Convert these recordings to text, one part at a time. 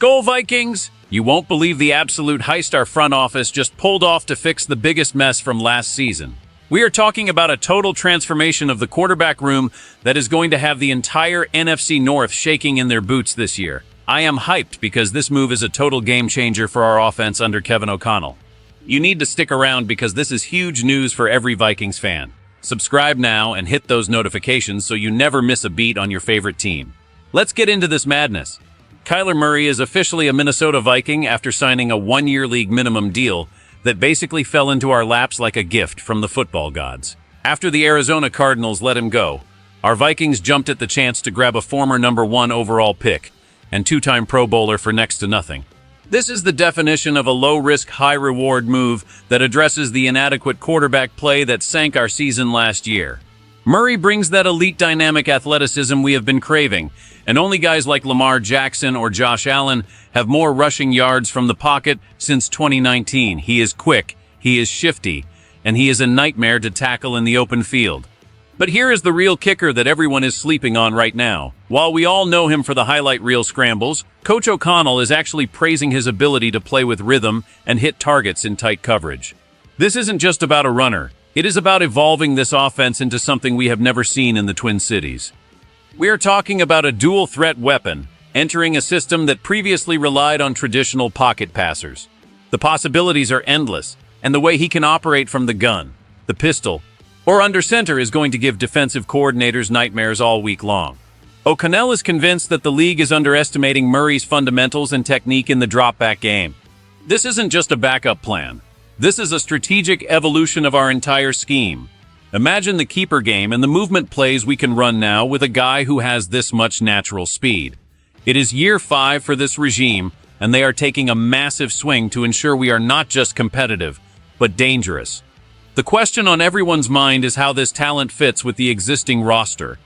Skol Vikings! You won't believe the absolute heist our front office just pulled off to fix the biggest mess from last season. We are talking about a total transformation of the quarterback room that is going to have the entire NFC North shaking in their boots this year. I am hyped because this move is a total game changer for our offense under Kevin O'Connell. You need to stick around because this is huge news for every Vikings fan. Subscribe now and hit those notifications so you never miss a beat on your favorite team. Let's get into this madness. Kyler Murray is officially a Minnesota Viking after signing a one-year league minimum deal that basically fell into our laps like a gift from the football gods. After the Arizona Cardinals let him go, our Vikings jumped at the chance to grab a former #1 overall pick and two-time Pro Bowler for next to nothing. This is the definition of a low-risk, high-reward move that addresses the inadequate quarterback play that sank our season last year. Murray brings that elite dynamic athleticism we have been craving, and only guys like Lamar Jackson or Josh Allen have more rushing yards from the pocket since 2019. He is quick, he is shifty, and he is a nightmare to tackle in the open field. But here is the real kicker that everyone is sleeping on right now. While we all know him for the highlight reel scrambles, Coach O'Connell is actually praising his ability to play with rhythm and hit targets in tight coverage. This isn't just about a runner. It is about evolving this offense into something we have never seen in the Twin Cities. We are talking about a dual-threat weapon, entering a system that previously relied on traditional pocket passers. The possibilities are endless, and the way he can operate from the gun, the pistol, or under center is going to give defensive coordinators nightmares all week long. O'Connell is convinced that the league is underestimating Murray's fundamentals and technique in the drop-back game. This isn't just a backup plan. This is a strategic evolution of our entire scheme. Imagine the keeper game and the movement plays we can run now with a guy who has this much natural speed. It is year 5 for this regime, and they are taking a massive swing to ensure we are not just competitive, but dangerous. The question on everyone's mind is how this talent fits with the existing roster.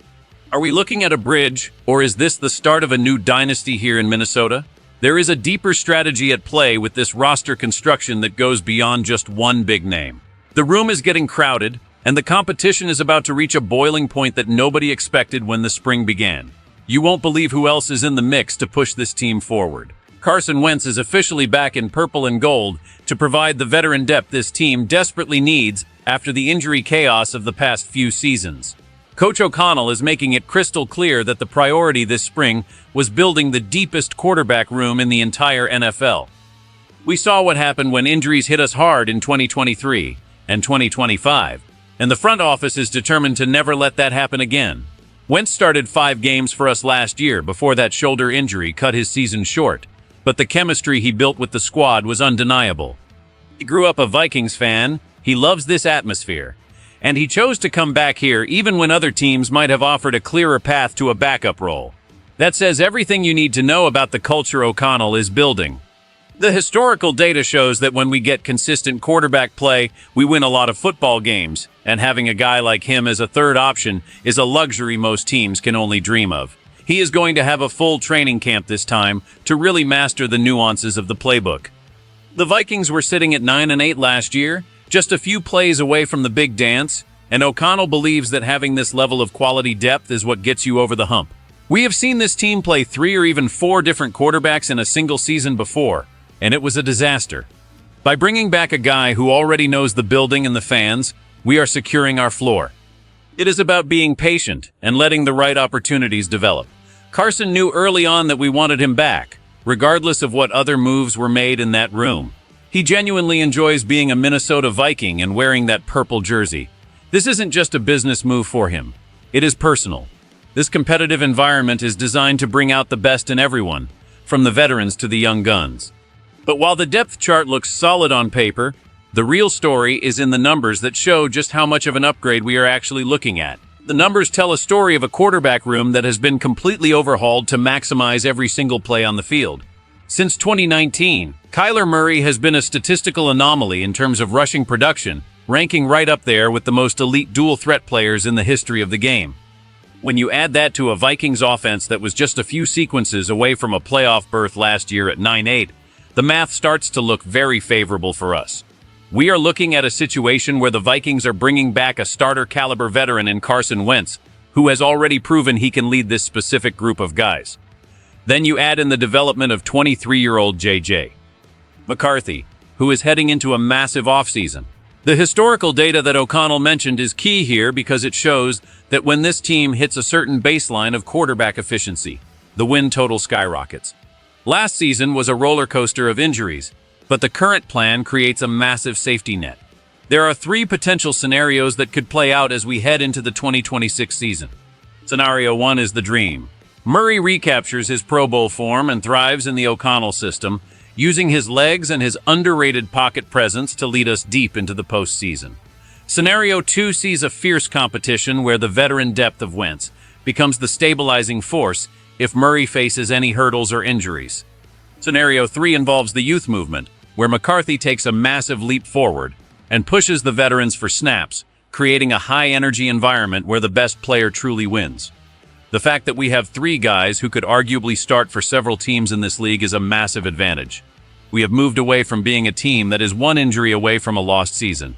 Are we looking at a bridge, or is this the start of a new dynasty here in Minnesota? There is a deeper strategy at play with this roster construction that goes beyond just one big name. The room is getting crowded, and the competition is about to reach a boiling point that nobody expected when the spring began. You won't believe who else is in the mix to push this team forward. Carson Wentz is officially back in purple and gold to provide the veteran depth this team desperately needs after the injury chaos of the past few seasons. Coach O'Connell is making it crystal clear that the priority this spring was building the deepest quarterback room in the entire NFL. We saw what happened when injuries hit us hard in 2023 and 2025, and the front office is determined to never let that happen again. Wentz started 5 games for us last year before that shoulder injury cut his season short, but the chemistry he built with the squad was undeniable. He grew up a Vikings fan, he loves this atmosphere, and he chose to come back here even when other teams might have offered a clearer path to a backup role. That says everything you need to know about the culture O'Connell is building. The historical data shows that when we get consistent quarterback play, we win a lot of football games, and having a guy like him as a third option is a luxury most teams can only dream of. He is going to have a full training camp this time to really master the nuances of the playbook. The Vikings were sitting at 9-8 last year, just a few plays away from the big dance, and O'Connell believes that having this level of quality depth is what gets you over the hump. We have seen this team play 3 or even 4 different quarterbacks in a single season before, and it was a disaster. By bringing back a guy who already knows the building and the fans, we are securing our floor. It is about being patient and letting the right opportunities develop. Carson knew early on that we wanted him back, regardless of what other moves were made in that room. He genuinely enjoys being a Minnesota Viking and wearing that purple jersey. This isn't just a business move for him. It is personal. This competitive environment is designed to bring out the best in everyone, from the veterans to the young guns. But while the depth chart looks solid on paper, the real story is in the numbers that show just how much of an upgrade we are actually looking at. The numbers tell a story of a quarterback room that has been completely overhauled to maximize every single play on the field. Since 2019, Kyler Murray has been a statistical anomaly in terms of rushing production, ranking right up there with the most elite dual-threat players in the history of the game. When you add that to a Vikings offense that was just a few sequences away from a playoff berth last year at 9-8, the math starts to look very favorable for us. We are looking at a situation where the Vikings are bringing back a starter-caliber veteran in Carson Wentz, who has already proven he can lead this specific group of guys. Then you add in the development of 23-year-old J.J. McCarthy, who is heading into a massive offseason. The historical data that O'Connell mentioned is key here because it shows that when this team hits a certain baseline of quarterback efficiency, the win total skyrockets. Last season was a roller coaster of injuries, but the current plan creates a massive safety net. There are 3 potential scenarios that could play out as we head into the 2026 season. Scenario 1 is the dream. Murray recaptures his Pro Bowl form and thrives in the O'Connell system, using his legs and his underrated pocket presence to lead us deep into the postseason. Scenario 2 sees a fierce competition where the veteran depth of Wentz becomes the stabilizing force if Murray faces any hurdles or injuries. Scenario 3 involves the youth movement, where McCarthy takes a massive leap forward and pushes the veterans for snaps, creating a high-energy environment where the best player truly wins. The fact that we have 3 guys who could arguably start for several teams in this league is a massive advantage. We have moved away from being a team that is 1 injury away from a lost season.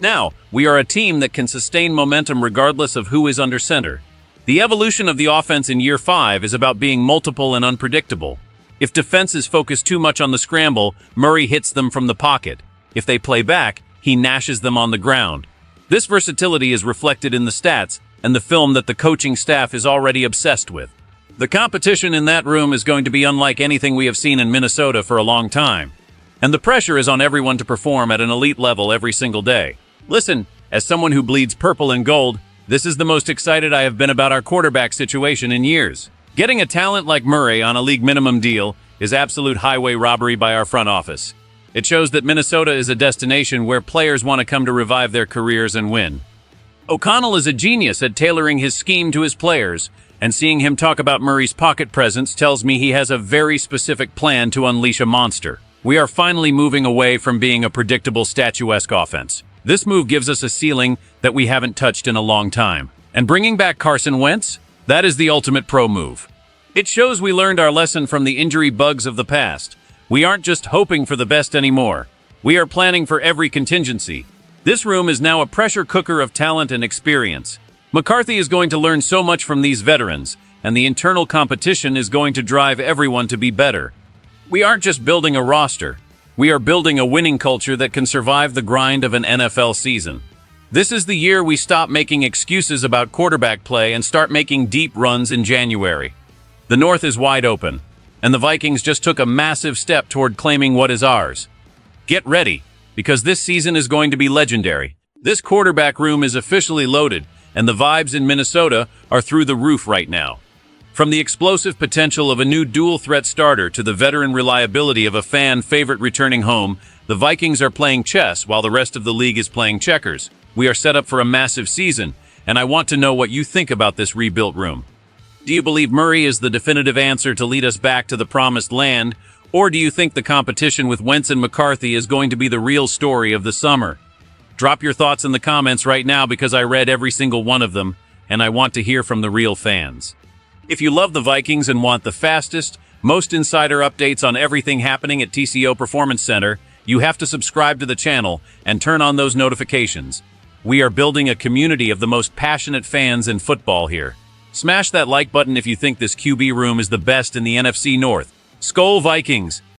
Now, we are a team that can sustain momentum regardless of who is under center. The evolution of the offense in year 5 is about being multiple and unpredictable. If defenses focus too much on the scramble, Murray hits them from the pocket. If they play back, he gnashes them on the ground. This versatility is reflected in the stats and the film that the coaching staff is already obsessed with. The competition in that room is going to be unlike anything we have seen in Minnesota for a long time. And the pressure is on everyone to perform at an elite level every single day. Listen, as someone who bleeds purple and gold, this is the most excited I have been about our quarterback situation in years. Getting a talent like Murray on a league minimum deal is absolute highway robbery by our front office. It shows that Minnesota is a destination where players want to come to revive their careers and win. O'Connell is a genius at tailoring his scheme to his players, and seeing him talk about Murray's pocket presence tells me he has a very specific plan to unleash a monster. We are finally moving away from being a predictable statuesque offense. This move gives us a ceiling that we haven't touched in a long time. And bringing back Carson Wentz, that is the ultimate pro move. It shows we learned our lesson from the injury bugs of the past. We aren't just hoping for the best anymore. We are planning for every contingency. This room is now a pressure cooker of talent and experience. McCarthy is going to learn so much from these veterans, and the internal competition is going to drive everyone to be better. We aren't just building a roster. We are building a winning culture that can survive the grind of an NFL season. This is the year we stop making excuses about quarterback play and start making deep runs in January. The North is wide open, and the Vikings just took a massive step toward claiming what is ours. Get ready, because this season is going to be legendary. This quarterback room is officially loaded, and the vibes in Minnesota are through the roof right now. From the explosive potential of a new dual-threat starter to the veteran reliability of a fan-favorite returning home, the Vikings are playing chess while the rest of the league is playing checkers. We are set up for a massive season, and I want to know what you think about this rebuilt room. Do you believe Murray is the definitive answer to lead us back to the promised land, or do you think the competition with Wentz and McCarthy is going to be the real story of the summer? Drop your thoughts in the comments right now because I read every single one of them, and I want to hear from the real fans. If you love the Vikings and want the fastest, most insider updates on everything happening at TCO Performance Center, you have to subscribe to the channel and turn on those notifications. We are building a community of the most passionate fans in football here. Smash that like button if you think this QB room is the best in the NFC North. Skol Vikings!